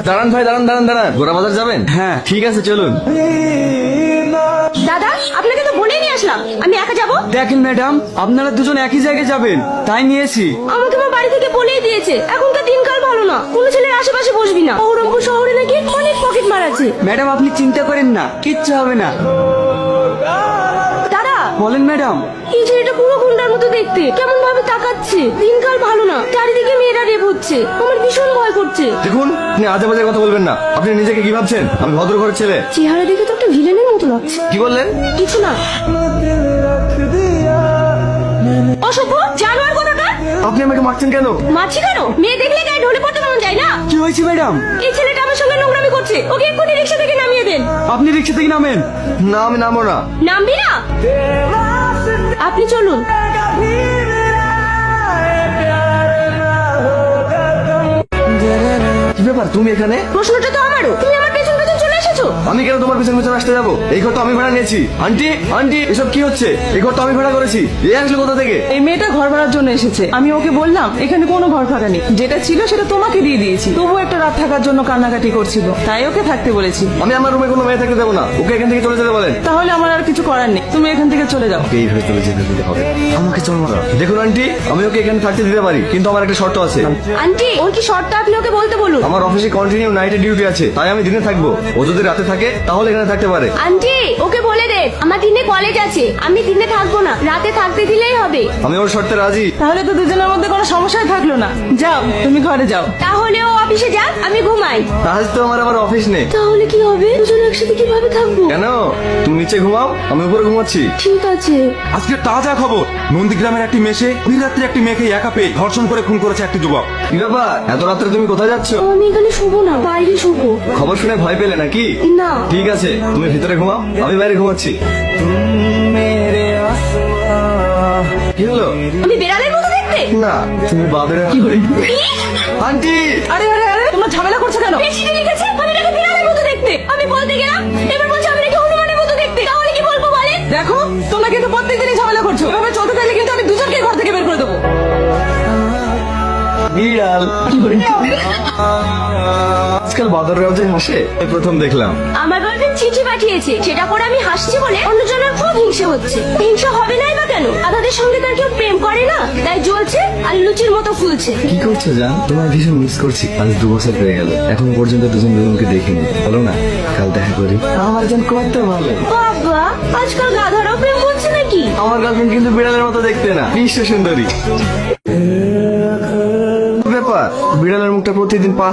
দাঁড়ান ভাই, দাঁড়ান দাঁড়ান দাঁড়ান, গোড়া বাজার যাবেন? হ্যাঁ। ঠিক আছে, চলুন। দাদা, আপনাকে তো বলেই নিয়ে আসলাম আমি একা যাব। দেখেন ম্যাডাম, আপনারা দুজন একই জায়গায় যাবেন, তাই নিয়েছি। আমাকে আমার বাড়ি থেকে বলেই দিয়েছে এখনকার দিনকাল ভালো না, কোনো ছেলের আশেপাশে বসবি না। বহরমপুর শহরে নাকি অনেক পকেট মার আছে। ম্যাডাম আপনি চিন্তা করেন না, কিচ্ছু হবে না। দাদা, বলেন ম্যাডাম। এই ছেলেটা পুরো গুন্ডার মতো দেখতে, কেমন ভাবে তাকাচ্ছে। দিনকাল ভালো না, চারিদিকে মেয়েরা রেপ হচ্ছে, আমার ভীষণ ভয় করছে। দেখুন, আপনি আজে বাজে কথা বলবেন না। আপনি নিজেকে কি ভাবছেন? আমি ভদ্র ঘরের ছেলে। চেহারা দেখে তো একটা ভিলেনের মতো লাগছে। কি বললেন? কিছু না। অসভ্য জানোয়ার কোথাকার। আপনি আমাকে মারছেন কেন? মাছি কেন? মেয়ে দেখলে গায়ে ঢলে পড়তে মন যায় না। কি হয়েছে ম্যাডাম? এই ছেলেটা আমার সঙ্গে নোংরামি করছে, ওকে এক্ষুনি রিক্সা থেকে নামিয়ে দেন। আপনি রিক্সা থেকে নামেন। না, আমি নামবো না। নামবি না? আপনি চলুন। কি ব্যাপার, তুমি এখানে? প্রশ্নটা তো আমারও, তুমি আমার পেছন পেছন চলে এসেছো। আমি কেন তোমার পিছন পিছন আসতে যাবো? এই ঘর তো আমি ভাড়া নিয়েছি। আন্টি আন্টি, এসব কি হচ্ছে? এই ঘর তো আমি ভাড়া করেছি। এ আসলে কোথা থেকে? এই মেয়েটা ঘর ভাড়ার জন্য এসেছে। আমি ওকে বললাম এখানে কোনো ঘর ভাড়া নেই, যেটা ছিল সেটা তোমাকে দিয়ে দিয়েছি। তবু একটা রাত থাকার জন্য কান্নাকাটি করছিল, তাই ওকে থাকতে বলেছি। আমি আমার রুমে কোনো মেয়ে থাকতে দেবো না। ওকে এখান থেকে চলে যেতে বলেন। তাহলে আমার আর কিছু করার নেই, তুমি এখান থেকে চলে যাও। এইভাবে চলে যেতে দিতে হবে। আমাকে চলবো না। দেখুন আন্টি, আমি ওকে এখানে থাকতে দিতে পারি, কিন্তু আমার একটা শর্ত আছে। আন্টি, ওর কি শর্ত আপনি ওকে বলতে বলুন। আমার অফিসে কন্টিনিউ নাইটে ডিউটি আছে, তাই আমি দিনে থাকবো। ও যদি রাতে থাকে তাহলে এখানে থাকতে পারে। আন্টি, ওকে বলে দে আমার দিনে কলেজ আছে, আমি দিনে থাকবো না, রাতে থাকতে দিলেই হবে। আমি ওর শর্তে রাজি। তাহলে তো দুজনের মধ্যে কোনো সমস্যাই থাকলো না। যাও, তুমি ঘরে যাও। তাহলে ও অফিসে যাক, আমি ঘুমাই। আজ তো আমার আবার অফিস নেই। তাহলে কি হবে? দুজন একসাথে কিভাবে থাকবো? কেন? তুমি নিচে ঘুমাও, আমি উপরে ঘুমাচ্ছি। ঠিক আছে। আজকে তাজা খবর, নন্দীগ্রামের একটি মেশে রাত্রে একটি মেয়েকে একা পেয়ে ধর্ষণ করে খুন করেছে একটি যুবক। কি ব্যাপার, এত রাত্রে তুমি কোথায় যাচ্ছ? আমি এখানে শুবো না, বাইরে শুবো। খবর শুনে ভয় পেলে নাকি? না। ঠিক আছে, তুমি ভিতরে ঘুমাও, আমি বাইরে ঘুমাচ্ছি। কি হলো? আমি বেড়ালের মতো দেখতে? না, তুমি বাবেরা। আন্টি, আরে আরে আরে, তোমরা ঝামেলা করছো কেন? বেশিটা লিখেছে আমি নাকি বিড়ালের মতো দেখতে। আমি বলতে গেলাম, এবার বলছে আমি নাকি হনুমানের মতো দেখতে। তাহলে কি বলবো বলেন? দেখো, তোমরা কিন্তু প্রত্যেকদিনই ঝামেলা করছো। এভাবে চলতে থাকলে কিন্তু আমি দুজনকে ঘর থেকে বের করে দেবো। বিড়াল। আজকাল বাদররাও যে হাসে, এই প্রথম দেখলাম। আমার গার্লফ্রেন্ড চিঠি পাঠিয়েছে, সেটা পরে আমি হাসছি বলে অন্যজনের খুব হিংসে হচ্ছে। হিংসা হবে নাই বা কেন? আপনাদের সঙ্গে তার কেউ প্রেম করে না, তাই জ্বলছে আর লুচির মতো ফুলছে। কি করছো জান? তোমার ভীষণ মিস করছি। আজ 2 বছর হয়ে গেল, এখনো পর্যন্ত দুজন দুজনকে দেখিনি। বলো না, কাল দেখা করি। আমার জান কত ভালো। বাবা, আজকাল গাধারাও প্রেম করছে নাকি? আমার গার্লফ্রেন্ড কিন্তু বিড়ালের মতো দেখতে না, বিশ্ব সুন্দরী। ব্যাপার, বিড়ালের মুখটা প্রতিদিন 5